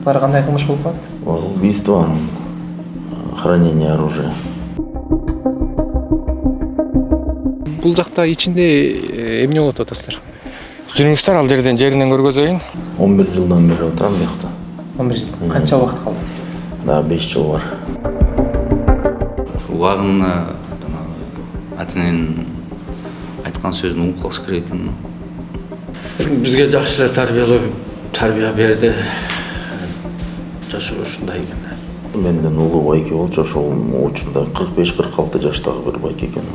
Бары кандай кылмыш болуп калат? Убийство, хранение оружия. Бул жакта ичинде эмне болуп атасыздар? Жүрүңүздөр, ал жеринен көргөзөйүн. 11 жылдан бери отурам бuyакта. 11 жыл. Канча убакыт калды? Да, 5 жыл бар. Убагында атынан айткан сөзүн угуп калыш керек экен. Бизге жакшы эле тарбия берди. Жашы ушундай экен. Менден улуу байке болчу, ошол учурда 45-46 жаштагы бир байке экен.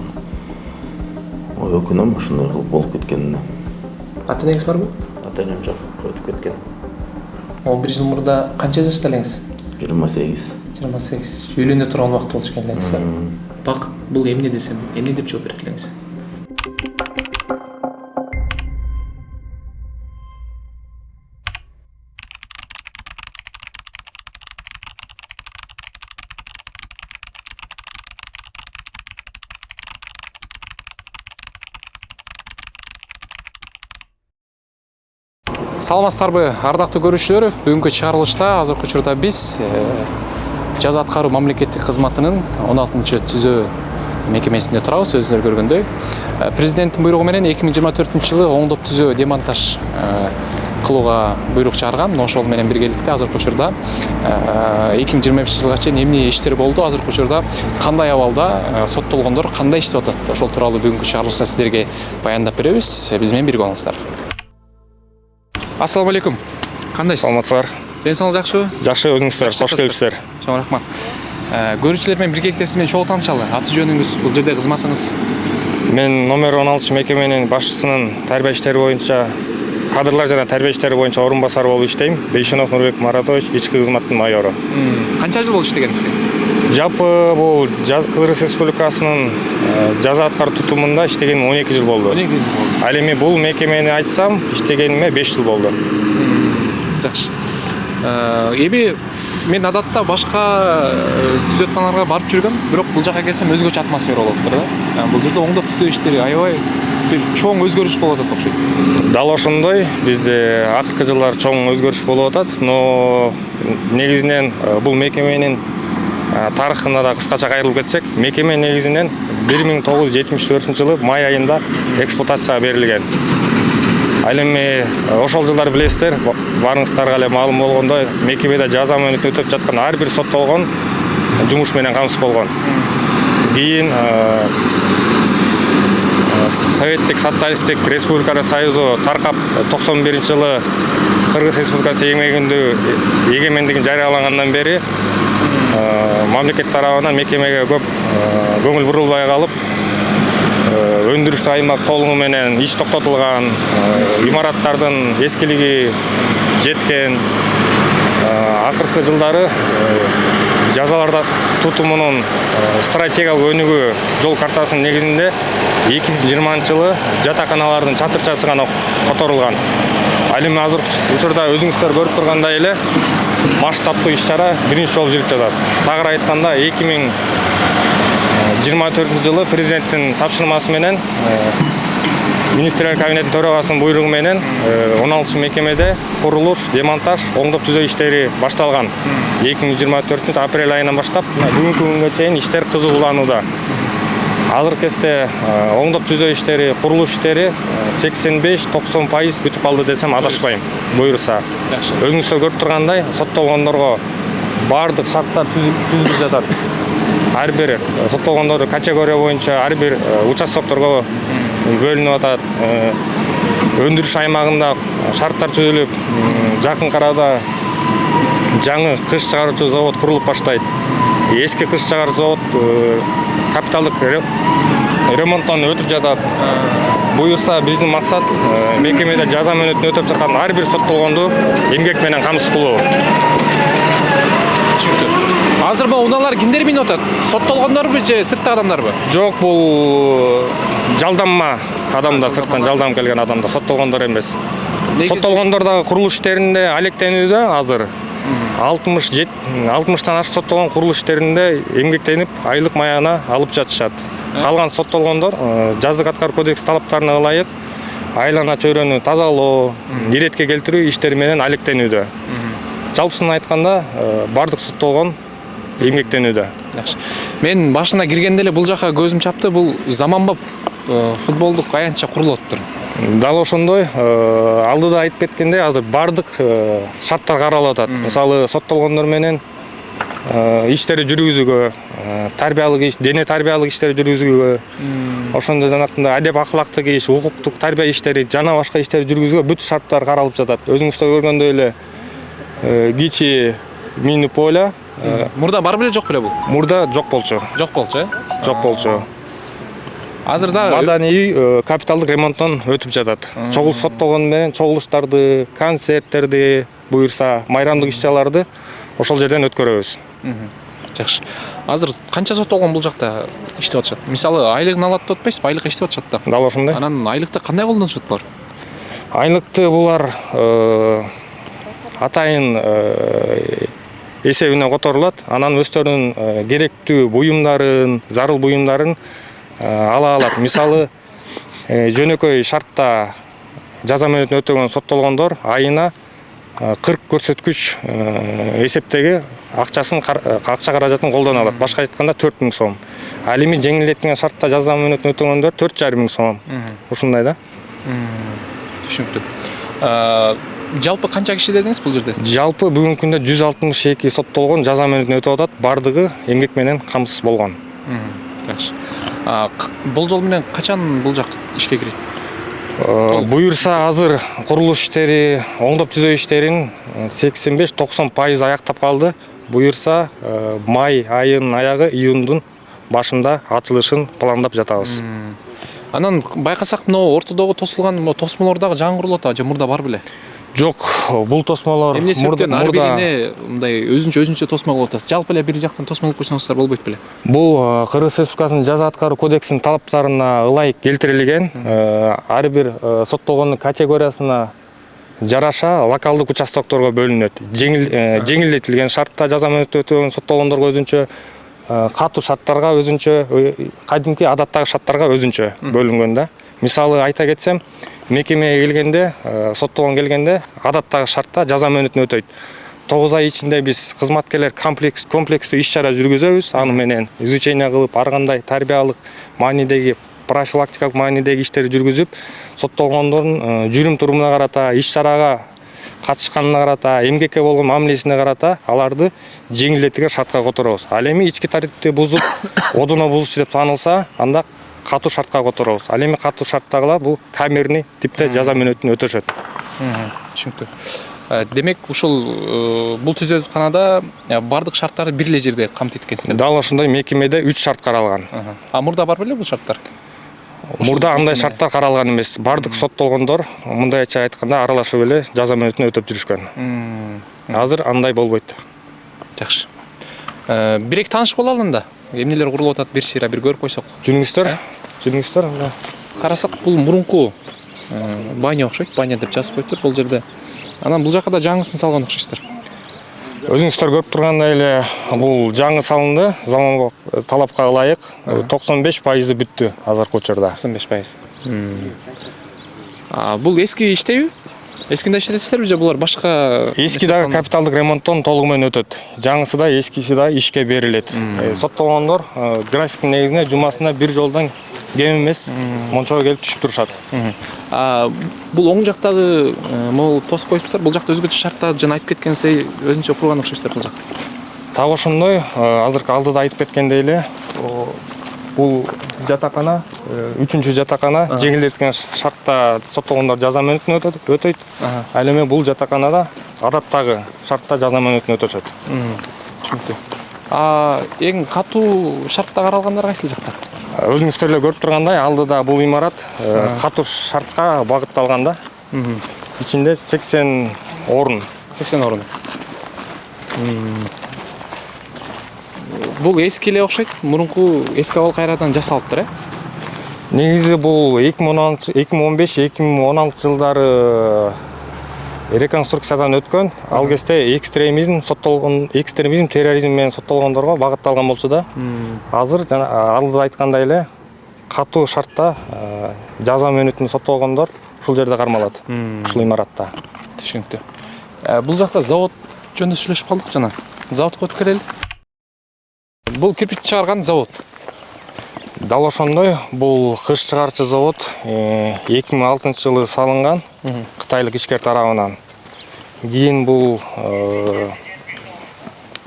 Ой, өкүнөм ушундай кылып болуп кеткенине. Ата-энеңиз барбы? Ата-энем жок, өтүп кеткен. 11 жыл мурда канча жашта элеңиз? 28. 28. Үйлөнө турган убакыт болчу экен элеңиз. Бакыт бул эмне десем, эмне деп жооп берет элеңиз? Саламатсыздарбы, ардактуу көрүүчүлөр? Бүгүнкү чыгарылышта азыркы учурда биз жаза аткаруу мамлекеттик кызматынын 16-түзөө мекемесинде турабыз. Өзүңөр көргөндөй, президенттин буйругу менен 2024-жылы оңдоп түзөө демонтаж кылууга буйрук чыгарган. Ошол менен биргеликте азыркы учурда 2025-жылга чейин эмне иштер болду, азыркы учурда кандай абалда соттолгондор кандай иштеп атат, ошол тууралуу бүгүнкү чыгарылышта сиздерге баяндап беребиз. Биз менен бирге болуңуздар. Ассаламу алейкум. Кандайсыз? Саламатсыздар. Ден соолук жакшыбы? Жакшы, өзүңүздөр кош келипсиздер. Чоң рахмат. Көрүүчүлөр менен биргеликте сиз менен чогуу таанышалы. Аты жөнүңүз, бул жерде кызматыңыз? Мен номер 16 мекеменин башчысынын тарбия иштери боюнча, кадрлар жана тарбия иштери боюнча орун басары болуп иштейм. Бейшенов Нурбек Маратович, ички кызматтын майору. Канча жыл болду иштегениңизге? Жалпы бул Кыргыз Республикасынын жаза аткаруу тутумунда иштегениме 12 жыл болду. 12 жыл болду. Ал эми бул мекемени айтсам, иштегениме 5 жыл болду. Жакшы. Эми мен адатта башка түзөтканаларга барып жүргөм, бирок бул жака келсем өзгөчө атмосфера болуп тур да. Бул жерде оңдоп түзөө иштери аябай бир чоң өзгөрүш болуп атат окшойт. Дал ошондой, бизде акыркы жылдар чоң өзгөрүш болуп атат, но негизинен бул мекеменин тарыхына да кыскача кайрылып кетсек, мекеме негизинен 1974-жылы май айында эксплуатацияга берилген. Ал эми ошол жылдар билесиздер, барыңыздарга эле маалым болгондой, мекемеде жаза мөөнөтүн өтөп жаткан ар бир соттолгон жумуш менен камсыз болгон. Кийин Советтик Социалисттик Республикалар Союзу таркап 91-жылы Кыргыз Республикасы эгемендигин жарыялагандан бери мамлекет тарабынан мекемеге көп көңүл бурулбай калып, өндүрүштүк аймак толугу менен иш токтотулган, имараттардын эскилиги жеткен. Акыркы жылдары жазаларда тутумунун стратегиялык өнүгүү жол картасынын негизинде 2020-жылы жатаканалардын чатырчасы гана которулган. Ал эми азыркы учурда өзүңүздөр көрүп тургандай эле масштабтуу иш-чара биринчи жолу жүрүп жатат. Тагыраак айтканда 2024-жылы президенттин тапшырмасы менен министрлер кабинетинин төрагасынын буйругу менен 16 мекемеде курулуш, демонтаж, оңдоп түзөө иштери башталган. 2024 апрель айынан баштап бүгүнкү күнгө чейин иштер кызыгууланууда. Азыркы кезде оңдоп түзөө иштери, курулуш иштери 85-90% бүтүп калды десем адашпайм, буйруса. Өзүңүздөр көрүп тургандай, соттолгондорго баардык шарттар түзүлүп жатат. Ар бир соттолгондор категория боюнча ар бир участокторго бөлүнүп атат. Өндүрүш аймагында шарттар түзүлүп, жакын арада жаңы кыш чыгаруучу завод курулуп баштайт. Эски кыш чыгаруучу завод капиталдык ремонттон өтүп жатат. Буюрса биздин максат мекемеде жаза мөөнөтүн өтөп жаткан ар бир соттолгонду эмгек менен камсыз кылуу. Азыр бул унаалар кимдер минип атат? Соттолгондорбу же сырттагы адамдарбы? Жок, бул жалданма адамдар, сырттан жалдам келген адамдар, соттолгондор эмес. Соттолгондор дагы курулуш иштеринде алектенүүдө азыр. 60-тан ашык соттолгон курулуш иштеринде эмгектенип, айлык маягына алып жатышат. Калган соттолгондор жазык аткаруу кодекс талаптарына ылайык айлана чөйрөнү тазалоо, иретке келтирүү иштери менен алектенүүдө. жалпысын айтканда бардык соттолгон эмгектенүүдө. Жакшы. Мен башына киргенде эле бул жака көзүм чапты. Бул заманбап футболдук аянтча курулуптур. Дал ошондой алдыда айтып кеткендей, азыр бардык шарттар каралып атат. Мисалы соттолгондор менен иштери жүргүзүүгө, тарбиялык иш, дене тарбиялык иштери жүргүзүүгө, ошондой жанакындай адеп акылактык иш, укуктук тарбия иштери жана башка иштери жүргүзүүгө бүт шарттар каралып жатат. Өзүңүздөр көргөндөй эле кичи мини поля Мурда бар беле жок беле бул? мурда жок болчу. Жок болчу, Жок болчу. Азыр да Маданий капиталдык ремонттон өтүп жатат. Чогулуш соттолгон менен чогулуштарды, концерттерди, буюрса майрамдык иш-чараларды ошол жерден өткөрөбүз. жакшы. Азыр канча соттолгон бул жакта иштеп атышат? Мисалы, айлыгын алат деп атпайсызбы? Айлык иштеп атышат да. Дал ошондой. Анан айлыкты кандай колдонушат булар? Айлыкты булар атайын эсебине которулат. Анан өздөрүнүн керектүү буюмдарын, зарыл буюмдарын ала алат. Мисалы, жөнөкөй шартта жаза мөөнөтүн өтөгөн соттолгондор айына 40 көрсөткүч эсептеги акча каражатын колдоно алат. Башка айтканда 4000 сом. Ал эми жеңилдетилген шартта жаза мөөнөтүн өтөгөндөр 4500 сом. Ушундай да. Түшүнүктүү. Жалпы канча киши дедиңиз бул жерде? Жалпы бүгүнкү күндө 162 соттолгон жаза мөөнөтүн өтүп атат. Бардыгы эмгек менен камсыз болгон. Жакшы. Болжол менен качан бул жак ишке кирет? Буюрса азыр курулуш иштери, оңдоп түзөө иштерин 85-90% аяктап калды. Буюрса май айынын аягы, июндун башында ачылышын пландап жатабыз. Анан байкасак, мына ортодогу тосулган тосмолор дагы жаңы курулуп атат, же мурда бар беле? Жок, бул тосмолор мурда мындай өзүнчө тосмо кылып атасыз. Жалпы эле бир жактан тосмо кылып койсоңуздар болбойт беле? Бул Кыргыз Республикасынын жаза аткаруу кодексинин талаптарына ылайык келтирилген. Ар бир соттолгондун категориясына жараша локалдык участокторго бөлүнөт. Жеңилдетилген шартта жаза мөөнөтүн өтөгөн соттолгондорго өзүнчө, катуу шарттарга өзүнчө, кадимки адаттагы шарттарга өзүнчө бөлүнгөн да. Мисалы айта кетсем, мекемеге келгенде, соттолгон келгенде адаттагы шартта жаза мөөнөтүн өтөйт. 9 ай ичинде биз кызматкерлер комплекстүү иш-чара жүргүзөбүз. Аны менен изучение кылып, ар кандай тарбиялык маанидеги, профилактикалык маанидеги иштерди жүргүзүп, соттолгондордун жүрүм турумуна карата, иш-чарага катышканына карата, эмгекке болгон мамилесине карата аларды жеңилдетилген шартка которобуз. Ал эми ички тартипти бузуп, одуна бузуучу деп таанылса, анда катуу шартка которобуз. Ал эми катуу шарттагылар бул камерный типте жаза мөөнөтүн өтөшөт. Түшүнүктүү. Демек, ушул бул түзөтканада бардык шарттарды бир эле жерде камтыйт экенсиздер. Дал ошондой мекемеде 3 шарт каралган. Мурда бар беле бул шарттар? Мурда андай шарттар каралган эмес. Бардык соттолгондор мындайча айтканда аралашып эле жаза мөөнөтүн өтөп жүрүшкөн. Азыр андай болбойт. Жакшы. Бирек таанышып бололу анда. Эмнелер курулуп атат, бир сыйра бир көрүп койсок. Жүрүңүздөр. Карасак, бул мурунку баня окшойт, баня деп жазып коюптур бул жерде. Анан бул жакка да жаңысын салган окшойсуздар. Өзүңүздөр көрүп тургандай эле бул жаңы салынды, заманбап талапка ылайык. 95% бүттү азыркы учурда. 95%. Бул эски иштейби? Эскинде иштетесиздерби же булар башка? Эски дагы капиталдык ремонттон толугу менен өтөт. Жаңысы да, эскиси да ишке берилет. Соттолгондор графиктин негизинде жумасына бир жолдон кем эмес мончого келип түшүп турушат. Бул оң жактагы могул тосуп коюпсуздар. Бул жакта өзгөчө шарттар жана айтып кеткенсиздей өзүнчө курган окшойсуздар бул жак. Так ошондой, азыркы алдыда айтып кеткендей эле бул жатакана, 3-чү жатакана жеңилдетилген шартта соттолгондор жаза мөөнөтүн өтөйт. Ал эми бул жатаканада адаттагы шартта жаза мөөнөтүн өтөшөт. Түшүнүктүү. Эң катуу шартта каралгандар кайсы жакта? Өзүңүздөр эле көрүп тургандай, алдыда бул имарат катуу шартка багытталган да. Ичинде 80 орун. 80 орун. Бул эски эле окшойт. Мурунку эски абал кайрадан жасалыптыр, Негизи бул 2015-2016 жылдары реконструкциядан өткөн. Ал кезде экстремизм, терроризм менен соттолгондорго багытталган болчу да. Азыр алдыда айткандай эле катуу шартта жаза мөөнөтүн соттолгондор ушул жерде кармалат. Ушул имаратта. Түшүнүктүү. Бул жакта завод жөнүндө сүйлөшүп калдык жана. Заводко өтүп келели. Бул кирпич чыгарган завод. Дал ошондой, бул кыш чыгарчы завод 2006-жылы салынган кытайлык ишкер тарабынан. Кийин бул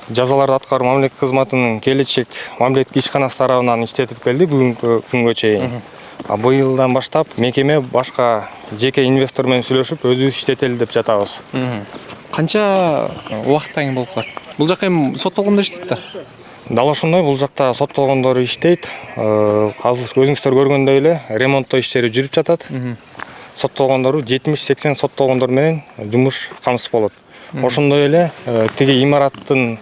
жазаларды аткаруу мамлекеттик кызматынын келечек мамлекеттик ишканасы тарабынан иштетип келди бүгүнкү күнгө чейин. Быйылдан баштап мекеме башка жеке инвестор менен сүйлөшүп өзүбүз иштетели деп жатабыз. Канча убакыттан кийин болуп калат? Бул жака эми соттолгондор иштейт да. Дал ошондой, бул жакта соттолгондор иштейт. Азыр өзүңүздөр көргөндөй эле ремонттоо иштери жүрүп жатат. Соттолгондору 70-80 соттолгондор менен жумуш камсыз болот. Ошондой эле тиги имараттын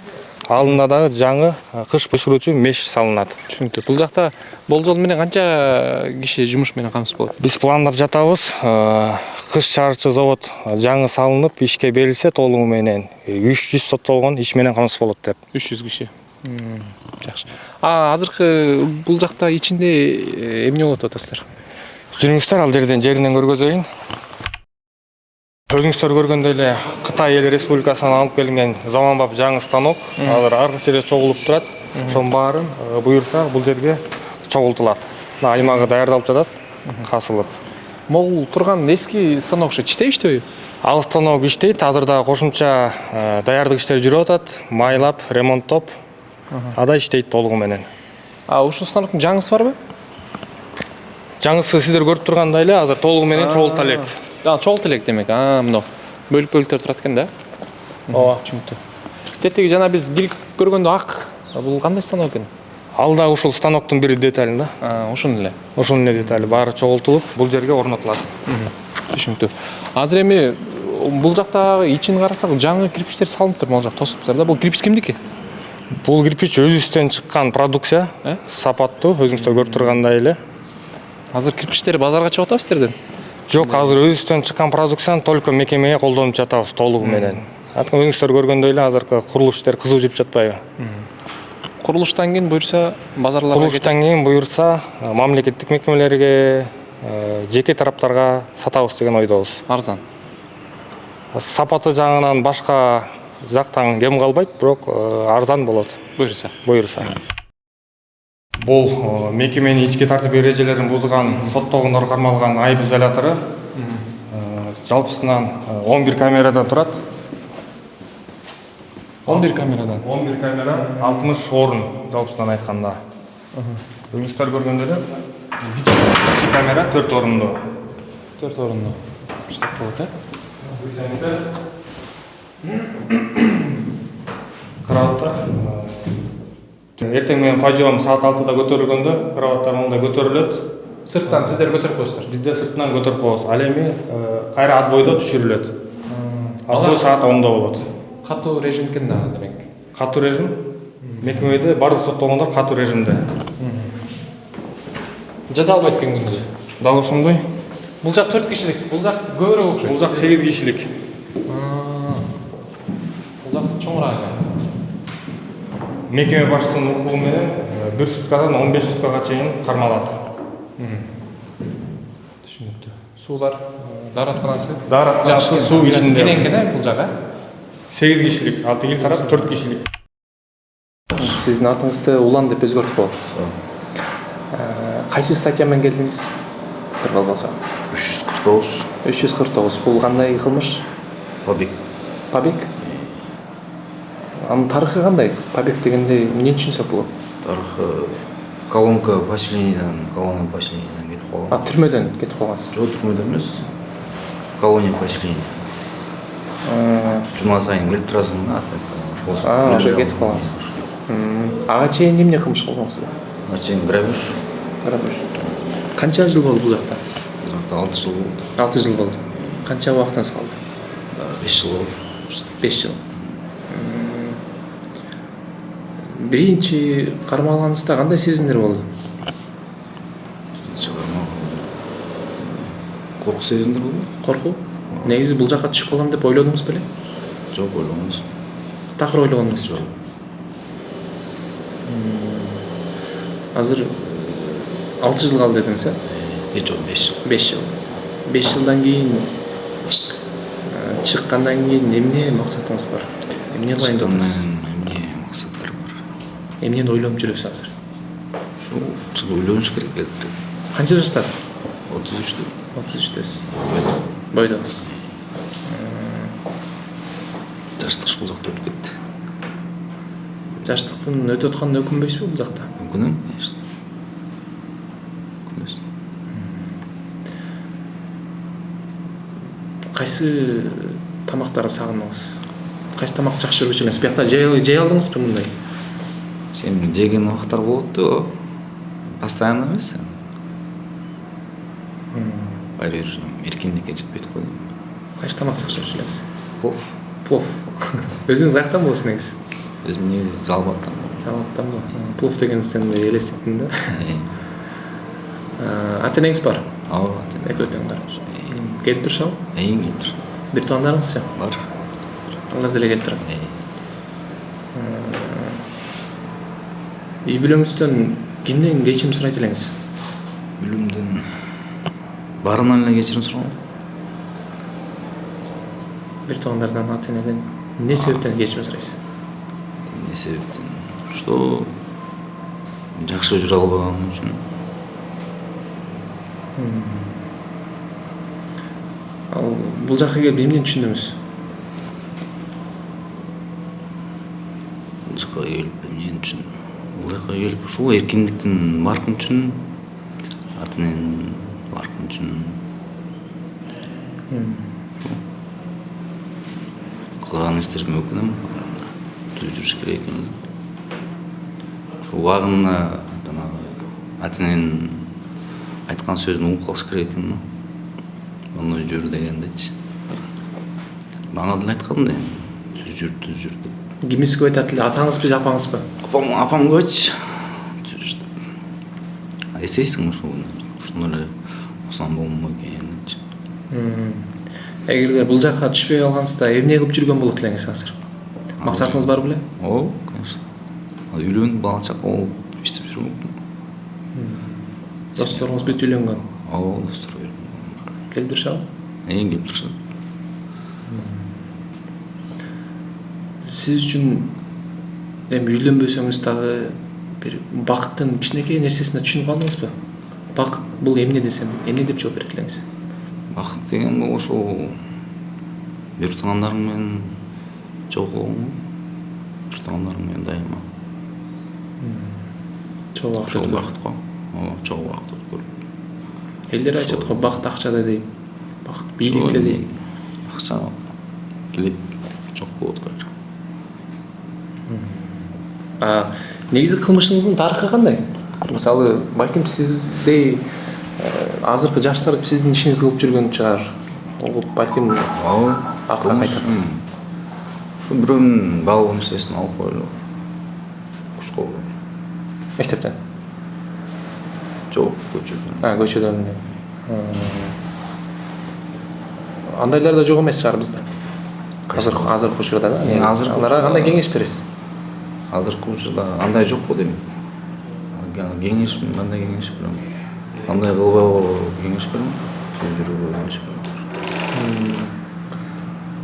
алдында дагы жаңы кыш бышыруучу меш салынат. Түшүнүктүү. Бул жакта болжол менен канча киши жумуш менен камсыз болот? Биз пландап жатабыз. Кыш чыгарчы завод жаңы салынып ишке берилсе толугу менен 300 соттолгон иш менен камсыз болот деп. 300 киши. Жакшы. Азыркы бул жакта ичинде эмне болот атасыздар? Жүрүңүздөр ал жеринен көргөзөйүн. Өзүңүздөр көргөндөй эле Кытай Эл Республикасынан алып келинген заманбап жаңы станок азыр аркы жерде чогулуп турат. Ошонун баарын буюрса бул жерге чогултулат. Аймагы даярдалып жатат, касылып. Могул турган эски станок иштейби иштебейби? Ал станок иштейт, азыр дагы кошумча даярдык иштери жүрүп атат, майлап, ремонттоп, ада иштейт толугу менен. Ушул станоктун жаңысы барбы? Жаңысы сиздер көрүп тургандай эле азыр толугу менен чогулта элек. Чогулта элек демек. Мына бөлүк-бөлүктөр турат экен да. Ооба. Түшүнүктүү. Тетиги жана биз кирип көргөндө ак. Бул кандай станок экен? Ал дагы ушул станоктун бир детали да. Ошон эле. Ошонун эле детали баары чогултулуп, бул жерге орнотулат. Түшүнүктүү. Азыр эми бул жактагы ичин карасак жаңы кирпичтер салынып тур, могул жак тосуптур да. Бул кирпич кимдики? Бул кирпич өзүбүздөн чыккан продукция, сапаттуу, өзүңүздөр көрүп тургандай эле. Азыр кирпичтер базарга чыгып атабы сиздерден? Жок, азыр өзүбүздөн чыккан продукцияны только мекемеге колдонуп жатабыз толугу менен. Өзүңүздөр көргөндөй эле азыркы курулуш иштери кызуу жүрүп жатпайбы? Курулуштан кийин буюрса базарларга Курулуштан кийин буюрса мамлекеттик мекемелерге, жеке тараптарга сатабыз деген ойдобуз. Арзан. Сапаты жагынан башка жактан кем калбайт, бирок арзан болот. Буюрса. Бул мекеменин ички тартип эрежелерин бузган соттолгондор кармалган айып изолятору. Жалпысынан 11 камерадан турат. 11 камерадан. 11 камера, 60 орун жалпысынан айтканда. Өзүңүздөр көргөндөй эле кичи камера 4 орундуу. 4 орундуу. Кырсак болот, Кроваттар. Эртең менен подъем саат 6-да көтөрүлгөндө кроваттар мындай көтөрүлөт. Сырттан сиздер көтөрүп коесуздар. Бизде сыртынан көтөрүп коебуз. Ал эми кайра отбойдо түшүрүлөт. Отбой саат 10-да болот. Катуу режим экен да демек. Катуу режим. Мекемеде бардык соттолгондор катуу режимде. Жата албайт экен күндүз. Дал ошондой. Бул жак 4 кишилик, бул жак көбүрөөк окшойт. Бул жак 8 кишилик. Бул жак чоңураак экен. Мекеме башчысынын укугу менен 1 суткадан 15 суткага чейин кармалат. Түшүнүктүү. Суулар, дааратканасы. Дааратканасы суу ичинде. Кенен бул жак, 8 кишилик, ал тиги тарап 4 кишилик. Сиздин атыңызды Улан деп өзгөртүп коебуз. Кайсы статья менен келдиңиз? Сырбал болсо. 349. 349. Бул кандай кылмыш? Побег. Анын тарыхы кандай? Побег дегенде эмне түшүнсөк болот? Тарыхы колонка поселениядан кетип калган. Түрмөдөн кетип калгансыз. Жок, түрмөдөн эмес. Колония поселения. Жума сайын келип турасың да. Ошо кетип калгансыз. Ага чейин эмне кылмыш кылдыңыз? Ага чейин грабеж. Канча жыл болду бул жакта? 6 жыл болду. 6 жыл болду. Канча убактыңыз калды? 5 жыл болду. 5 жыл. Биринчи кармалганыңызда кандай сезимдер болду? Корку сезимдер болду. Коркуу? Негизи бул жакка түшүп калам деп ойлодуңуз беле? Жок, ойлогон эмес. Такыр ойлогон эмес. Азыр 6 жыл калды дедиңиз, Жок, 5 жыл. 5 жыл. 5 жылдан кийин чыккандан кийин эмне максатыңыз бар? Эмне кылайын деп атасыз? Эмне максаттар бар. Эмнени ойлонуп жүрөсүз азыр? Ушул чыгып үйлөнүш керек эле. Канча жаштасыз? 33-тө. 33-төсүз. Бойдосуз. Жаштык ушул жакта өтүп кетти. Жаштыктын өтүп атканына өкүнбөйсүзбү бул жакта? Өкүнөм, конечно. Өкүнөсүң. Кайсы тамактарды сагындыңыз? Кайсы тамак жакшы көрчү элеңиз? Биякта жей алдыңызбы мындай? Сен жеген убактар болот да, постоянно эмес. Баары эркиндикке жетпейт го. Кайсы тамак жакшы көрчү элеңиз? Плов. Плов. Өзүңүз каяктан болосуз негизи? Өзүм негизи Жалбаттан. Жалаттанбы? Плов дегенизден элестеттим да. Ата энеңиз бар? Ооба. Экөө тең бар. Келип турушабы? Келип туруш. Бир туугандарыңызчы? Бар. Алар деле келип турат. Үй бүлөңүздөн кимден кечирим сурайт элеңиз? Үлүмдөн барынан эле кечирим сураган. Бир туугандардан, ата энеден эмне себептен кечирим сурайсыз? Эмне себептен? Что жакшы жүрө албаганым үчүн. Ал бул жакка келип эмнени түшүндүңүз? Бул жакка келип эмнени түшүндүм? Бул жакка келип ушул эркиндиктин баркын үчүн, ата эненин баркын үчүн. Кылган иштериме өкүнөм. Түз жүрүш керек экен. Ушул убагында ата эненин айткан сөзүн угуп калыш керек экен. Ону жүр дегендечи. Мага деле айткан да, түз жүр деп. Кимиз көп айтат эле, атаңызбы, апаңызбы? Апам көбөчү. Түз жүр деп. Эстейсиң ушуну эле усам болмок экен депчи. Эгерде бул жакка түшпөй калгансызда эмне кылып жүргөн болот элеңиз азыр? Максатыңыз бар беле? Ооба, конечно. Үйлөнүп, бала чака болуп, иштеп жүрмөкмүн. Досторуңуз бүт үйлөнгөн. Ооба, достор. Келип турушабы? Келип турушат. Сиз үчүн эми үйлөнбөсөңүз дагы бир бакыттын кичинекей нерсесине түшүнүп калдыңызбы? Бакыт бул эмне десем, эмне деп жооп берет элеңиз? Бакыт деген бул ошол бир туугандарың менен жолугуң, бир туугандарың менен дайыма. Чоң Ошол бакыт го. Ооба, чоң бакыт өткөрүп. Элдер айтат го, бакыт акчада дейт. Бакыт бийликте дейт. Акча келип жок болот кайра. Негизи кылмышыңыздын тарыхы кандай? Мисалы, балким сиздей азыркы жаштар сиздин ишиңизди кылып жүргөн чыгар. Ол балким Ооба, артка кайтат. Ушу бирөөнүн балык нерсесин алып коелу. Куш колду. Мектептен? Жок, көчөдөн. Көчөдөн. Андайлар да жок эмес чыгар бизде. Азыркы учурда да. Аларга кандай кеңеш бересиз? Азыркы учурда андай жок го дейм. Кеңеш, кандай кеңеш берем? Андай кылбагыла кеңеш берем. Жүрүүгө кеңеш берем.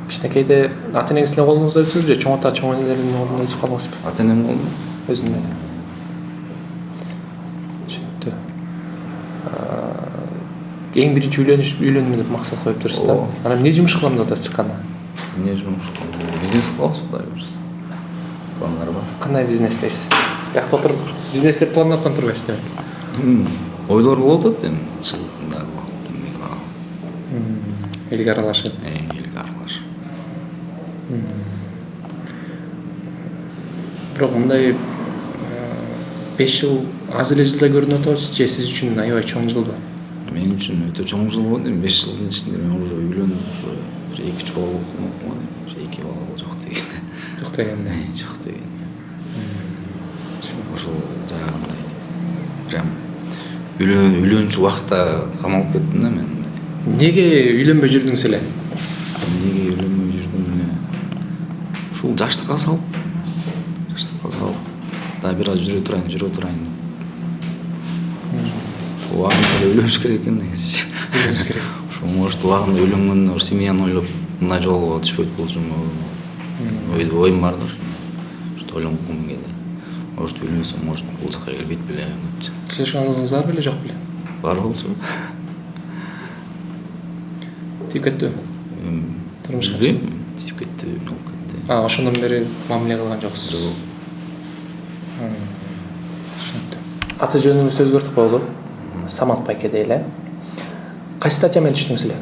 Кичинекейде ата энеңиздин колуңузда өтсүңүз же чоң ата, чоң энелердин колунда өтүп калдыңызбы? Ата энем колунда. Өзүндө. Түшүнүктүү. Эң биринчи үйлөнүм деп максат коюп турсуз да. Анан эмне жумуш кылам деп атасыз чыкканда? Эмне жумуш кылам? Бизнес кылабыз Кудай буйрса. Пландар бар. Кандай бизнес дейсиз? Биякта отуруп бизнес деп пландап аткан турбайсыз демек. Ойлор болуп атат эми. Чыгымда Элге аралашып. элге аралашып. Бирок мындай 5 жыл аз эле жылдай көрүнүп атабыз же сиз үчүн аябай чоң жылбы? Мен үчүн өтө чоң жыл болду. 5 жылдын ичинде мен уже үйлөнүп, уже бир 2 бала болмокмун. Уже 2 бала жок деген. Жок дегенде. Жок деген. Ошол жагындай прям үйлөнчү убакта камалып кеттим да мен. Неге үйлөнбөй жүрдүңүз эле? Неге үйлөнбөй жүрдүм эле? Ушул жаштыкка салып, да бир аз жүрө турайын. Ушул убагында үйлөнүш керек экен негизи. Үйлөнүш керек. Ошол может убагында үйлөнгөндө семьяны ойлоп мындай жолго түшпөйт болчумун. ойым бар да ошто ойлонуп койгум кээде может үйлөнсөм может бул жака келбейт белем деп. Сүйлөшкөн кызыңыз бар беле жок беле? Бар болчу Тип кеттиби? Турмушка билбейм тип кетти болуп кетти. Ошондон бери мамиле кылган жоксуз. Жок. Түшүнүктүү. Аты жөнүңүздү өзгөртүп коелу. Самат байке дейли. Кайсы статья менен түштүңүз эле?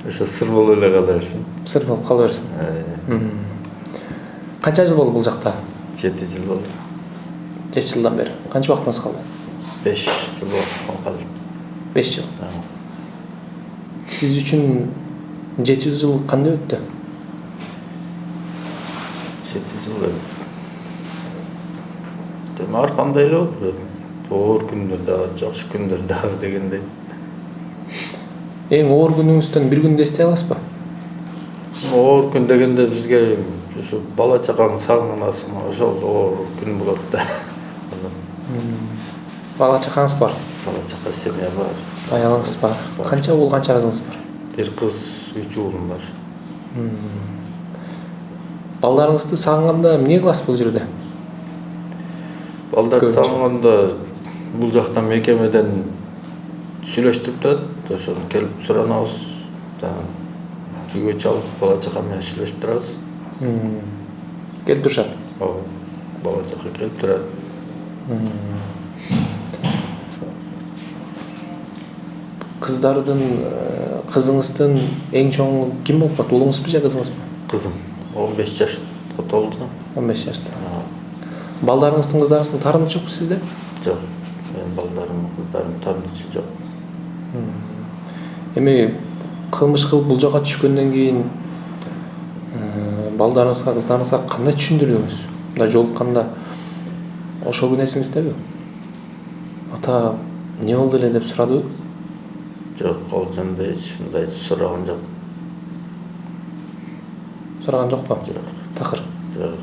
Ошо сыр болуп эле кала берсин. Сыр болуп кала берсин. Канча жыл болду бул жакта? 7 жыл болду. 7 жылдан бери. Канча убактыңыз калды? 5 жыл убактым калды. 5 жыл. Сиз үчүн 7 жыл кандай өттү? 7 жыл эми ар кандай эле болду. Оор күндөр дагы, жакшы күндөр дагы дегендей. Эң оор күнүңүздөн бир күндү эстей аласызбы? Оор күн дегенде бизге ушу бала чакаңды сагынасың, ошол оор күн болот да. Бала чакаңыз бар? Бала чака семья бар. Аялыңыз бар. Канча уул, канча кызыңыз бар? Бир кыз, 3 уулум бар. Балдарыңызды сагынганда эмне кыласыз бул жерде? Балдарды Көбүнчө. сагынганда бул жактан мекемеден сүйлөштүрүп турат, ошону келип суранабыз. Түйгө чалып бала чака менен сүйлөшүп турабыз. Келип турушат. Бала чака келип турат. Кызыңыздын эң чоңу ким болуп калат? Уулуңузбу же кызыңызбы? Кызым 15 жашка толду. 15 жашта. Балдарыңыздын кыздарыңыздын таарынычы жокпу сизде? Жок. Менин балдарым, кыздарым таарынычы жок. Эми кылмыш кылып бул жака түшкөндөн кийин балдарыңызга, кыздарыңызга кандай түшүндүрдүңүз? Мындай жолукканда ошол күн эсиңиздеби? Ата эмне болду эле деп сурадыбы? Жок, ал жөнүндө эч мындай сураган жок. Сураган жокпу? Жок. Такыр. Жок.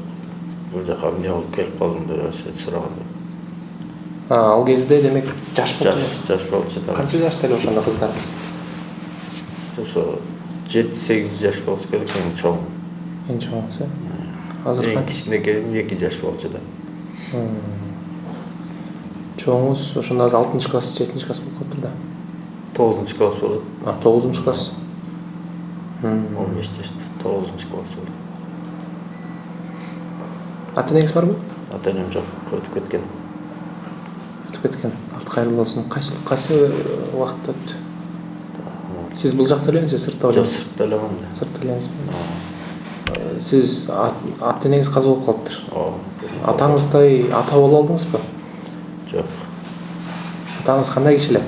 Бул жака эмне болуп келип калдың деп сураган жок. Ал кезде демек жаш болчу. Жаш болчу да. Канча жашта эле ошондо кыздарыңыз? Ошо 7-8 жаш болсо керек, эң чоң. Эң чоңуңуз, Азыр Эң кичинекей 2 жаш болчу да. чоңуңуз ошондо азыр 6 класс, 7 класс болуп калыптыр да. 9 класс болот. 9 класс. 15 жашта 9 класс болот. Ата-энеңиз барбы? Ата-энем жок, өтүп кеткен. Өтүп кеткен. Арты кайрылуу болсун. Кайсы убакытта өттү? Сиз бул жакта эленсиз, сыртта Жок, эленсиз? сыртта элемин да. Сыртта эленсизби? Сиз ата-энеңиз каза болуп калыптыр. Атаңыздай ата боло алдыңызбы? Жок. Атаңыз кандай киши эле?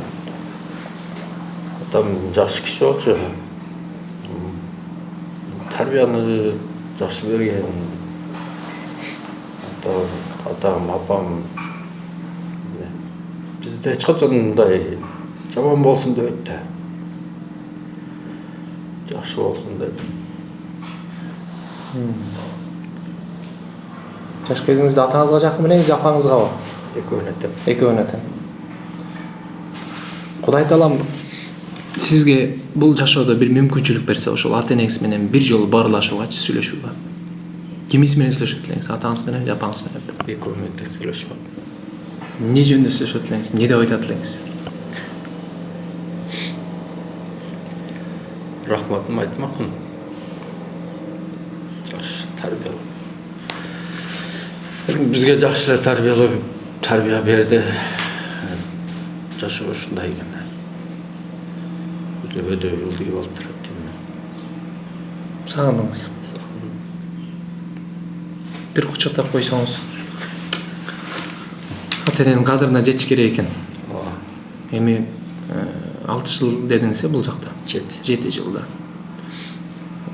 Атам жакшы киши болчу. Тарбияны жакшы берген. Атам, апам бизде эч качан мындай жаман болсун дебейт да. Жакшы болсун деп. Жаш кезиңизде атаңызга жакын белеңиз, апаңызгабы? Экөөнө тең. Экөөнө тең. Кудай таалам сизге бул жашоодо бир мүмкүнчүлүк берсе, ошол ата-энеңиз менен бир жолу баарлашуугачы, сүйлөшүүгө. Кимиз менен сүйлөшөт элеңиз? Атаңыз менен же апаңыз менен? Экөөнө тең сүйлөшүп. Эмне жөнүндө сүйлөшөт элеңиз? Эмне деп айтат элеңиз? Рахматым айтмакмын. Жакшы тарбиялап. Бизге жакшы эле тарбия берди. Жашоо ушундай экен. Өтө ылдый болуп турат дейм. Сагындыңыз. Бир кучактап койсоңуз. Ата-эненин кадырына жетиш керек экен. Эми 6 жыл дедиңиз бул жакта? 7 жылда.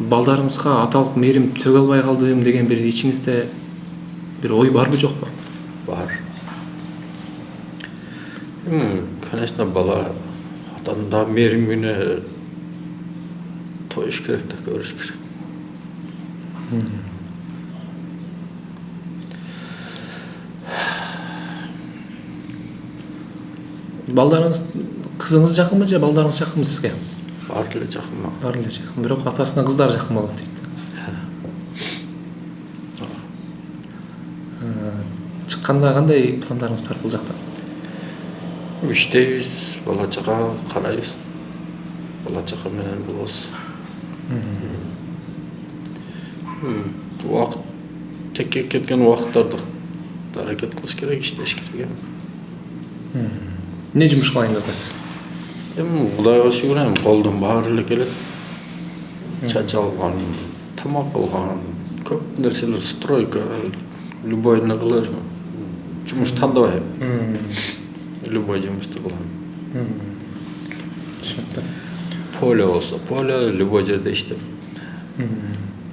Балдарыңызга аталык мээрим төгө албай калдым деген бир ичиңизде бир ой барбы жокпу? Бар. Конечно, бала атанда мээрим күнү тоюш керек да, көрүш керек. Балдарыңыз, кызыңыз жакынбы же балдарыңыз жакынбы сизге? баары эле жакын мага. Баары эле жакын. Бирок атасына кыздар жакын болот дейт. Чыкканда кандай пландарыңыз бар бул жакта? Иштейбиз, бала чакага карайбыз. Бала чака менен болобуз. Убакыт текке кеткен убакыттарды аракет кылыш керек, иштеш керек. Эмне жумуш кылайын деп атасыз? Эми Кудайга шүгүр, эми колдон баары эле келет. Чач алган, тамак кылган, көп нерселер, стройка, любой эмне кылыр. Жумуш тандабайм. Любой жумушту кылам. Түшүнүктүү. Поле болсо, поле любой жерде иштеп.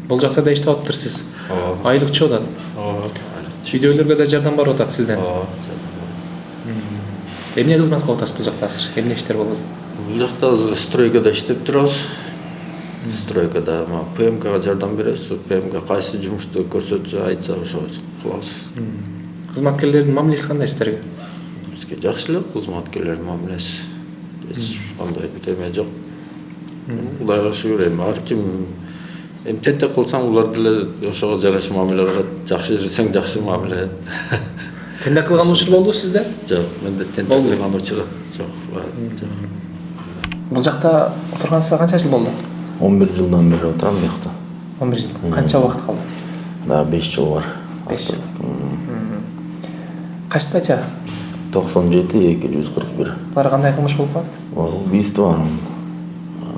Бул жакта да иштеп атыптырсыз. Ооба. Айлык чыгып атат. Ооба. Үйдөлөргө да жардам барып атат сизден. Ооба. Эмне кызмат кылып атасыз бул жакта азыр? Эмне иштер болот? Бул жакта азыр стройкада иштеп турабыз. Стройкада ПМКга жардам беребиз. ПМК кайсы жумушту көрсөтсө, айтса, ошо кылабыз. Кызматкерлердин мамилеси кандай сиздерге? Бизге жакшы эле кызматкерлердин мамилеси. Эч кандай бир эме жок. Кудайга шүгүр, эми ар ким тентек кылсаң, улар деле ошого жараша мамиле кылат. Жакшы жүрсөң, жакшы мамиле. Тендек кылган учур болду сизде? Жок, менде тентек кылган учур жок. Бул жакта отургансызга канча жыл болду? 11 жылдан бери отурам бuyакта. 11 жыл. Канча убакыт калды? Да, 5 жыл бар. 5 жыл. Качы статья? 97-241. Булар кандай кылмыш болуп калат? Убийство,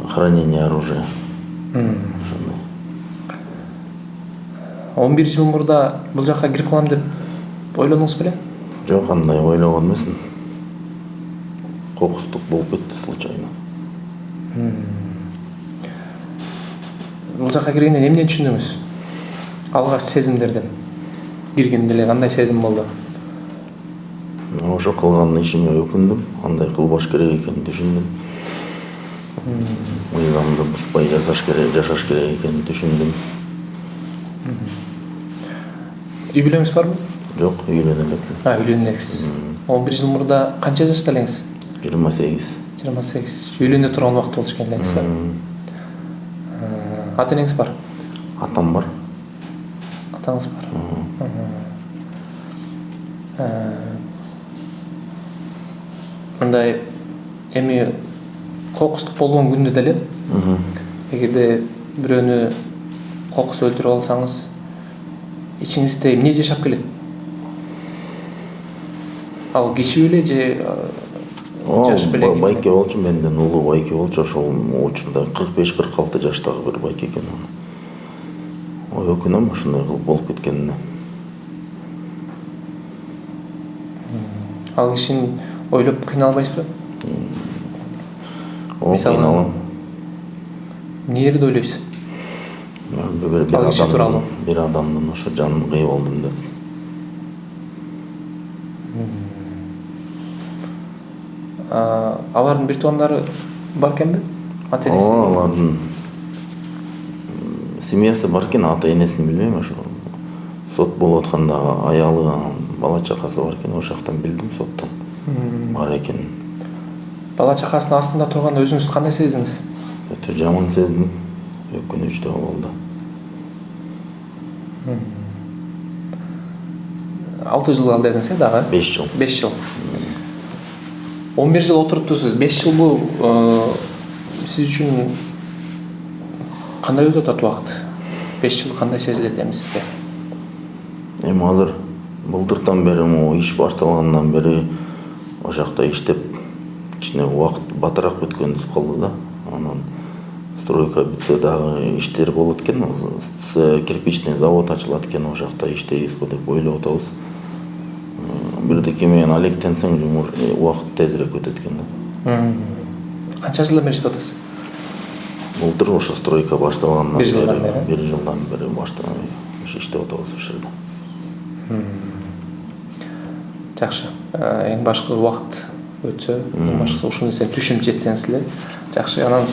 хранение оружия. Ошондой. 11 жыл мурда бул жакка кирип калам деп ойлодуңуз беле? Жок, андай ойлогон эмесмин. Кокустук болуп кетти случайно. Бул жакка киргенден эмнени түшүндүңүз? Алгач сезимдерден киргенде эле кандай сезим болду? Ошо кылган ишиме өкүндүм. Андай кылбаш керек экенин түшүндүм. Мыйзамды бузбай жашаш керек экенин түшүндүм. Үй бүлөңүз барбы? Жок, үйлөнө элекмин. Үйлөнүп элексиз. 11 жыл мурда канча жашта элеңиз? 28. 28. Үйлөнө турган убакыт болчу экен элеңиз. Ата энеңиз бар? Атам бар. Атаңыз бар. Мындай эми кокустук болгон күндө деле, эгерде бирөөнү кокус өлтүрүп алсаңыз, ичиңизде эмне жашап келет? Ал кичи беле же жаш беле? Байке болчу, менден улуу байке болчу. Ошол учурда 45-46 жаштагы бир байке экен. Ой, өкүнөм ушундай кылып болуп кеткенине. Ал кишини ойлоп кыйналбайсызбы? Кыйналам. Эмнелерди ойлойсуз? Bir адамдын ошо жанын кыйып алдым деп. Алардын бир туугандары бар экенби? Ата энеси? Алардын семьясы бар экен, ата энесин билбейм. Ошо сот болуп атканда аялы, бала чакасы бар экен. Ошол жактан билдим соттон бар экенин. Бала чакасынын астында турганда өзүңүздү кандай сездиңиз? Өтө жаман сездим. Өкүнүчтүү болду. 6 жыл калды дедиңиз, дагы? 5 жыл. 5 жыл. 11 жыл отуруптусуз. 5 жыл бул сиз үчүн кандай өтүп атат убакыт? 5 жыл кандай сезилет эми сизге? Эми азыр былтыртан бери, иш башталгандан бери ошол жакта иштеп, кичине убакыт батыраак өткөнүп калды да. Анан стройка бүтсө дагы иштер болот экен, кирпичный завод ачылат экен, ошол жакта иштейбиз го деп ойлоп атабыз. Бирдеке менен алектенсең, убакыт тезирээк өтөт экен да. Канча жылдан бери иштеп атасыз? Былтыр ошо стройка башталгандан бери, 1 жылдан бери баштап иштеп атабыз ошол жерде. Жакшы. Эң башкы убакыт өтсө, эң башкысы ушул нерсе түшүнүп жетсеңиз эле жакшы. Анан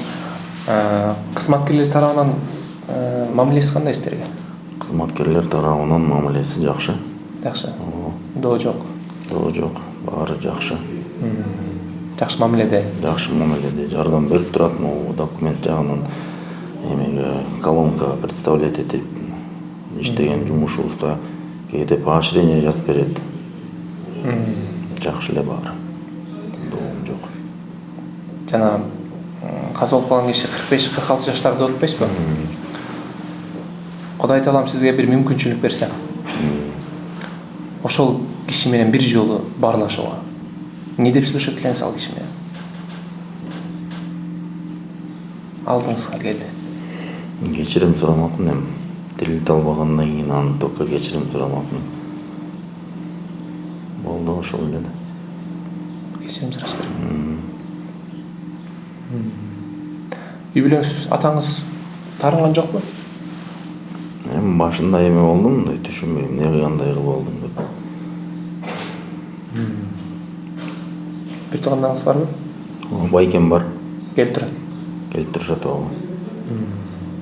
кызматкерлер тарабынан мамилеси кандай сиздерге? Кызматкерлер тарабынан мамилеси жакшы. Жакшы. Доо жок. Доо жок, баары жакшы. Жакшы мамиледе. Жакшы мамиледе жардам берип турат, могу документ жагынан эмеге колонка представлять этип иштеген жумушубузга кээде поощрение жазып берет. Жакшы эле баары. Доом жок. Жана каза болуп калган киши 45-46 жаштарда болуп атпайсызбы? Кудай таалам сизге бир мүмкүнчүлүк берсе. Ошол киши менен бир жолу баарлашууга. Не деп сүйлөшөт элеңиз ал киши менен? Алдыңызга келди. Кечирим сурамакмын эми. Тилди албагандан кийин аны только кечирим сурамакмын. Болду ошол эле да. Кечирим сураш керек. Үй бүлөңүз атаңыз таарынган жокпу? Эми башында эме болдум, мындай түшүнбөйм, эмне кандай кылып алдым деп. Бир туугандарыңыз барбы? Байкем бар, Келип турат. келип турушат ооба.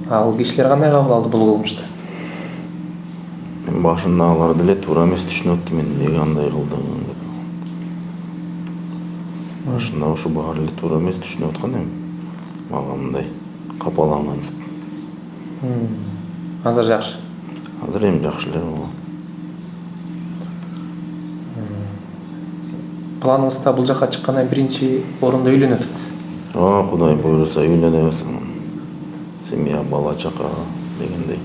Ал кишилер кандай кабыл алды бул кылмышты? Мен башында алар деле туура эмес түшүнүп аттым, мен эмне кандай кылдым деп. Башында ушу баары эле туура эмес түшүнүп аткан эми. Мага мындай капалангансып. Азыр жакшы. Азыр эми жакшы эле ооба. Планыңызда бул жака чыккандан биринчи орунда үйлөнөт экенсиз. Кудай буйруса үйлөнөбүз анан. Семья, бала чака дегендей.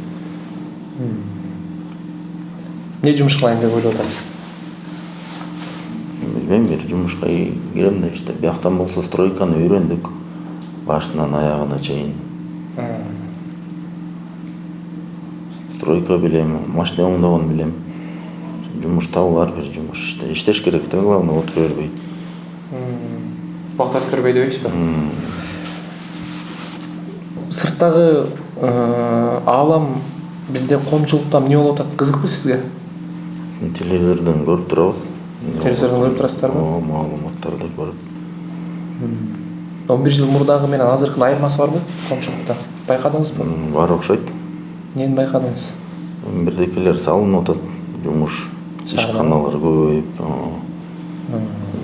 Не жумуш кылайын деп ойлоп атасыз? Билбейм, бир жумушка кирем да иштеп. Бияктан болсо стройканы үйрөндүк. Башынан аягына чейин. Стройка билем, машина оңдогон билем. Жумуш табылар бир жумуш иште. Иштеш керек да, главное отура бербей. Убакыт өткөрбөй дебейсизби? Сырттагы аалам бизде коомчулукта эмне болуп атат? Кызыкпы сизге? Телевизордон көрүп турабыз. Телевизордон көрүп турасыздарбы? Маалыматтарды көрүп. 11 жыл мурдагы менен азыркынын айырмасы барбы коомчулукта? Байкадыңызбы? Бар окшойт. Эмнени байкадыңыз? Бирдекелер салынып атат. Жумуш, ишканалар көбөйүп,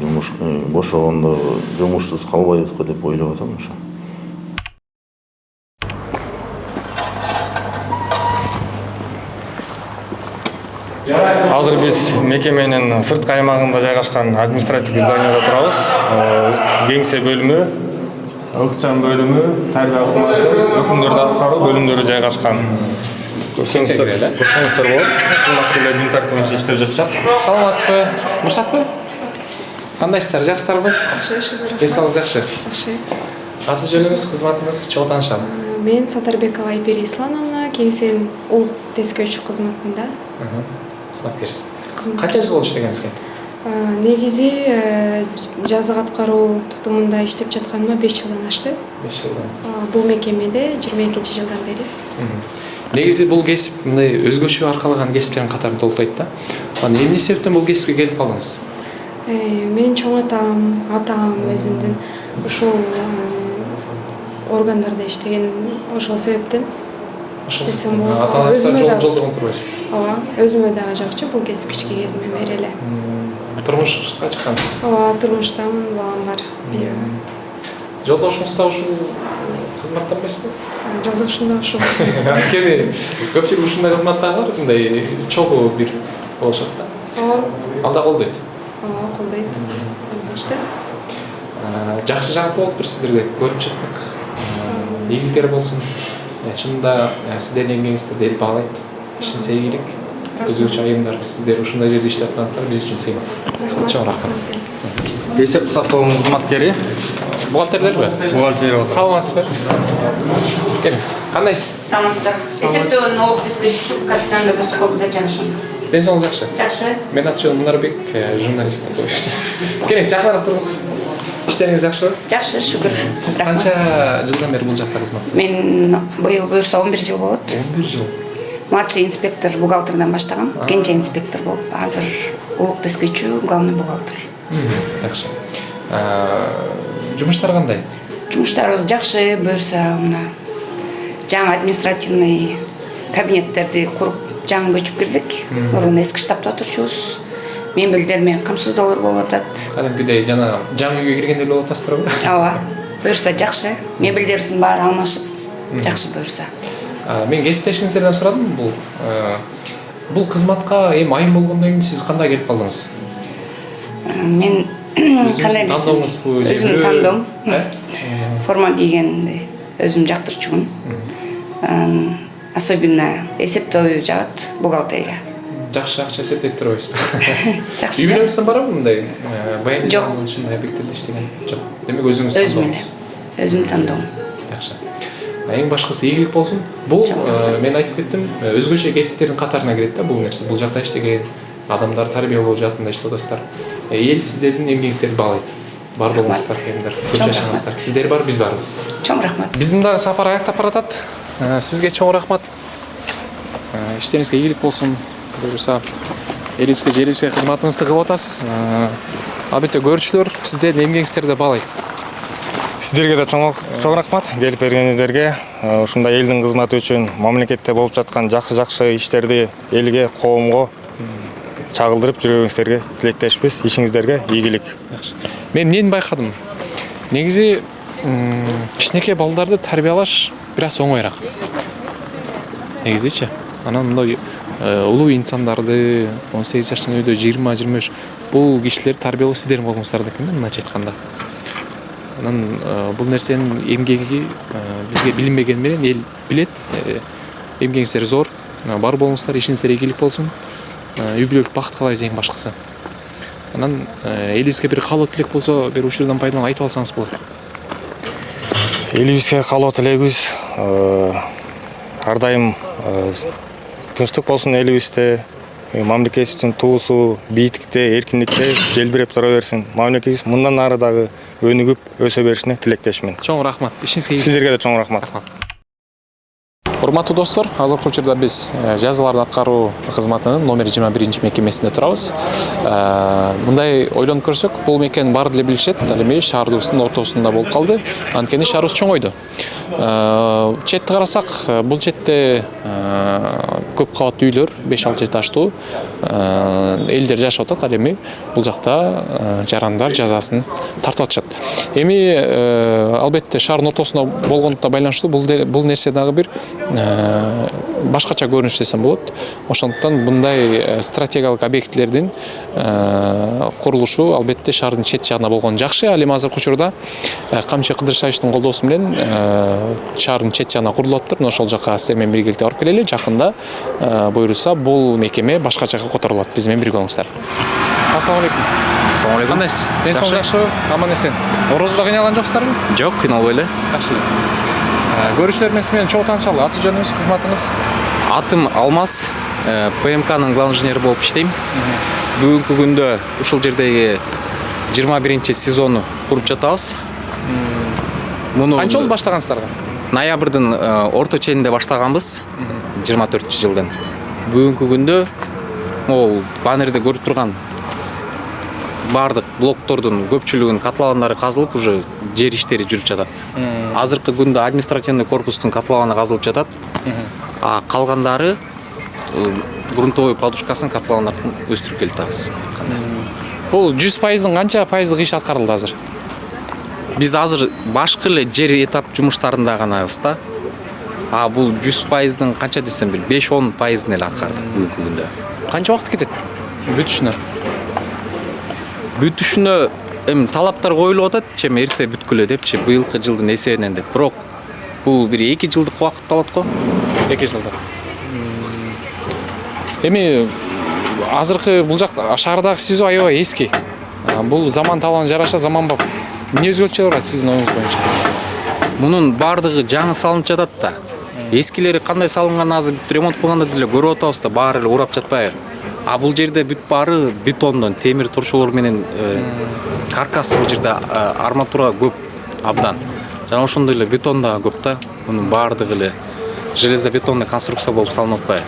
жумуш бошогондо жумушсуз калбайбыз го деп ойлоп атам ошо. Азыр биз мекеменин сырткы аймагында жайгашкан административдик зданияда турабыз. Кеңсе бөлүмү, ыкчам бөлүмү, тарбия кызматы, өкүмдөрдү аткаруу бөлүмдөрү жайгашкан. Көрсөңүздөр болот. Кызматкерлер күн тартибинче иштеп жатышат. Саламатсызбы? Уруксатпы? Кандайсыздар? Жакшысыздарбы? Жакшы. Эс алып жакшы. Жакшы. Аты жөнүңүз, кызматыңыз чогуу таанышам. Мен Сатарбекова Айпери Ислановна, кеңсенин улук тескөөчү кызматында. Кызматкерсиз. Кызмат. Канча жыл болду иштегенсизге? Негизи жазык аткаруу тутумунда иштеп жатканыма 5 жылдан ашты. 5 жылдан. Бул мекемеде 22-жылдан бери. Негизи бул кесип мындай өзгөчө аркалаган кесиптердин катарында толтойт да. Анан эмне себептен бул кесипке келип калдыңыз? Менин чоң атам өзүмдүн ушул органдарда иштеген ошол себептен. Десем болот. Аталарыңыздар жолдогон турбайсызбы? Ооба, өзүмө дагы жакчы бул кесип кички кезимден бери эле. Турмушка чыккансыз? Ооба, турмуштамын, балам бар. Бир Жолдошуңуз да ушул кызматтанбайсызбы? жолдошум да ушул. Анткени көпчүлүк ушундай кызматтагылар мындай чогуу бир болушат да. Ооба, Анда колдойт. колдойт. Албетте. Жакшы жагы болуптур сиздерге көрүп чыктык. Ийгизгер болсун. Чынында сиздердин эмгегиңизди эл баалайт. Ишинсе ийгилик. Өзгөчө айымдар сиздер ушундай жерде иштеп атканыңыздар биз үчүн сыймак. Чоң рахмат. Эсеп сактоонун кызматкери, Бухгалтерлерби? бухгалтер болот. Саламатсызбы? Келиңиз. Кандайсыз? Саламатсыздар. Эсептөөнүн улук тескөөчүсү капитан Бөстөкөл Зачанышым. Ден соолугуңуз жакшы? Жакшы. Мен аты жөнүм Мунарбек, журналист. Келиңиз, жакыныраак туруңуз. Иштериңиз жакшыбы? Жакшы, шүгүр. Сиз канча жылдан бери бул жакта кызмат кыласыз? Мен быйыл буюрса 11 жыл болот. 11 жыл. Младший инспектор бухгалтерден баштагам. Кенже инспектор болуп, азыр улук тескөөчү, главный бухгалтер. Жакшы. Жумуштар кандай? Жумуштарыбыз жакшы, буюрса мына жаңы административный кабинеттерди куруп жаңы көчүп кирдик. Мурун эски штабта отурчубуз. мебелдер менен камсыздоолор болуп атат. Кадимкидей жана жаңы үйгө киргендей болуп атасыздарбы? Ооба. Буюрса жакшы. Мебелдерибиздин баары алмашып, жакшы буюрса. Мен кесиптешиңиздерден сурадым. Бул кызматка эми айым болгондон кийин сиз кандай келип калдыңыз? Мен кандай десем, өзүм тандоом. Форма кийгенди өзүм жактырчумун. Особенно эсептөө жагат бухгалтерия. Жакшы акча эсептеп турбайсызбы? Жакшы. Үй бүлөңүздөн барабы мындай? Баягы Жок. ушундай объекттерде иштеген. Жок. Демек өзүңүз Өзүм эле. Өзүм тандоом. Жакшы. Эң башкысы ийгилик болсун. Бул мен айтып кеттим, өзгөчө кесиптердин катарына кирет да бул нерсе. Бул жакта иштеген адамдар тарбиялоо жаатында иштеп атасыздар. Эл сиздердин эмгегиңиздерди баалайт. Бар болуңуздар, кемдер, көп жашаңыздар. Сиздер бар, биз барбыз. Чоң рахмат. Биздин дагы сапар аяктап баратат. Сизге чоң рахмат. Иштериңизге ийгилик болсун. Буюрса элибизге, жерибизге кызматыңызды кылып атасыз. Албетте көрүүчүлөр сиздердин эмгегиңиздерди баалайт. Сиздерге да чоң рахмат келип бергениңиздерге. Ушундай элдин кызматы үчүн мамлекетте болуп жаткан жакшы иштерди элге, коомго чагылдырып жүргөнүңүздөргө тилектешпиз. Ишиңиздерге ийгилик. Мен эмнени байкадым? Негизи кичинекей балдарды тарбиялаш бир аз оңоюраак. Негизичи. Анан мындай улуу инсандарды 18 жаштан өйдө 20-23 бул кишилерди тарбиялоо сиздердин колуңуздарда экен да, мындайча айтканда. Анан бул нерсенин эмгеги бизге билинбеген менен эл билет. Эмгегиңиздер зор. Бар болуңуздар, ишиңиздер ийгилик болсун. Үй бүлөлүк бакыт каалайбыз эң башкысы. Анан элибизге бир каалоо тилек болсо, бир учурдан пайдаланып айтып алсаңыз болот. Элибизге каалоо тилегибиз ар дайым тынчтык болсун элибизде, мамлекетибиздин туусу бийиктикте, эркиндикте желбиреп тура берсин. Мамлекетибиз мындан ары дагы өнүгүп, өсө беришине тилектешмин. Чоң рахмат. Ишиңизге Сиздерге да чоң рахмат. Урматтуу достор, азыркы учурда биз жазаларды аткаруу кызматынын номер 21 мекемесинде турабыз. Мындай ойлонуп көрсөк, бул мекенин баары деле билишет, ал эми шаарыбыздын ортосунда болуп калды. Анткени шаарыбыз чоңойду. Четти карасак, бул четте көп кабаттуу үйлөр, 5-6 этаждуу элдер жашап атат. Ал эми бул жакта жарандар жазасын тартып атышат. Эми албетте шаардын ортосунда болгондуктан байланыштуу бул нерсе дагы бир башкача көрүнүш десем болот. Ошондуктан мындай стратегиялык объектлердин курулушу албетте шаардын чет жагына болгон жакшы. Ал эми азыркы учурда Камчы Кыдыршаевичтин колдоосу менен шаардын чет жагына курулуп атыптыр. Ошол жака сиздер менен биргеликте барып келели. Жакында буйруса бул мекеме башка жакка которулат. Биз менен бирге болуңуздар. Ассалам алейкум. Ассалам алейкум. Кандайсыз? Денсаулык жакшыбы? Аман эсен. Орозуда кыйналган жоксуздарбы? Жок, кыйналбай эле. Жакшы. Көрүүчүлөр менен сиз менен чогуу таанышалы. Аты жөнүңүз, кызматыңыз? Атым Алмаз, ПМКнын главный инженери болуп иштейм. Бүгүнкү күндө ушул жердеги 21 сезону куруп жатабыз. Муну Канча жыл баштагансыздар? Ноябрдын орто ченинде баштаганбыз, 24-жылдын. Бүгүнкү күндө могу баннерде көрүп турган бардык блоктордун көпчүлүгүнүн котловандары казылып, уже жер иштери жүрүп жатат. Азыркы күндө административный корпустун котлованы казылып жатат. А калгандары грунтовой подушкасын котловандарын өстүрүп келатабыз. Бул 100%-дын канча пайыздык иш аткарылды азыр? Биз азыр башкы эле жер этап жумуштарында ганабыз да. А бул 100%-дын канча десем бир 5-10%-ын эле аткардык бүгүнкү күндө. Канча убакыт кетет бүтүшүнө? Бүтүшүнө эми талаптар коюлуп атат, чем эрте бүткүлө депчи, быйылкы жылдын эсебинен деп. Бирок бул бир 2 жылдык убакыт алат го. 2 жылдык. Эми азыркы бул жак шаардагы СИЗО аябай эски. Бул заман талабына жараша заманбап. Эмне өзгөчөлөр бар сиздин оюңуз боюнча? Мунун бардыгы жаңы салынып жатат да. Эскилери кандай салынган азыр бүт ремонт кылганда деле көрүп атабыз да, баары эле урап жатпайбы. А бул жерде бүт баары бетондон, темир торшолор менен каркас, бул жерде арматура көп абдан. Жана ошондой эле бетон да көп да. Мунун баардыгы эле железобетонный конструкция болуп салынып атпайбы.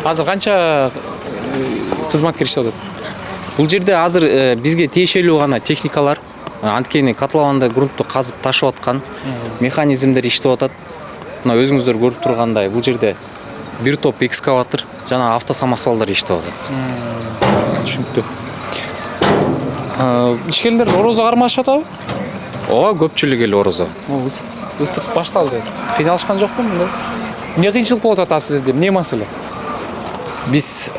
Азыр канча кызматкер иштеп атат? Бул жерде азыр бизге тиешелүү гана техникалар, анткени котлованда грунтту казып ташып аткан механизмдер иштеп атат. Мына өзүңүздөр көрүп тургандай бул жерде бир топ экскаватор жана автосамосвалдар иштеп атат. Түшүнүктүү. Ишкерлер орозо кармашып атабы? Ооба, көпчүлүк эл орозо. Ысык башталды. Кыйналышкан жокпу мындай? Эмне кыйынчылык болуп атат силерде? Эмне маселе? Биз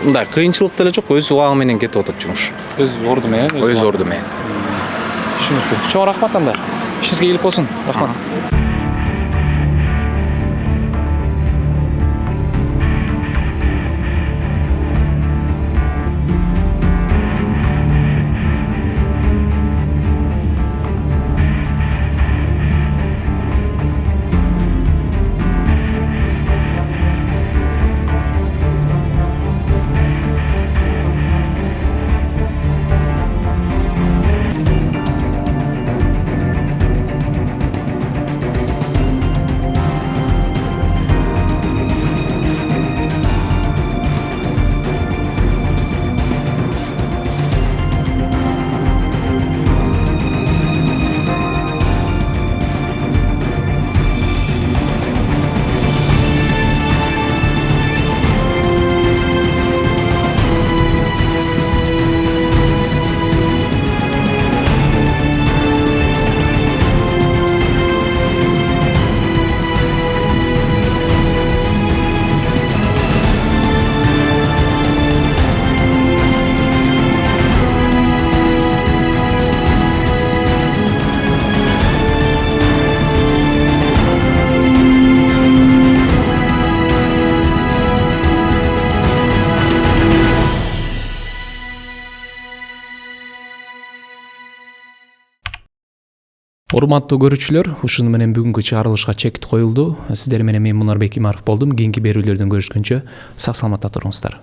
мындай кыйынчылык деле жок, өз убагы менен кетип атат жумуш. Өз орду менен. Өз орду менен. Түшүнүктүү. Чоң рахмат анда. Ишиңизге ийгилик болсун. Рахмат. Урматтуу көрүүчүлөр, ушуну менен бүгүнкү чыгарылышка чек коюлду. Сиздер менен мен Мунарбек Имаров болдум. Кийинки берүүлөрдөн көрүшкөнчө сак саламатта туруңуздар.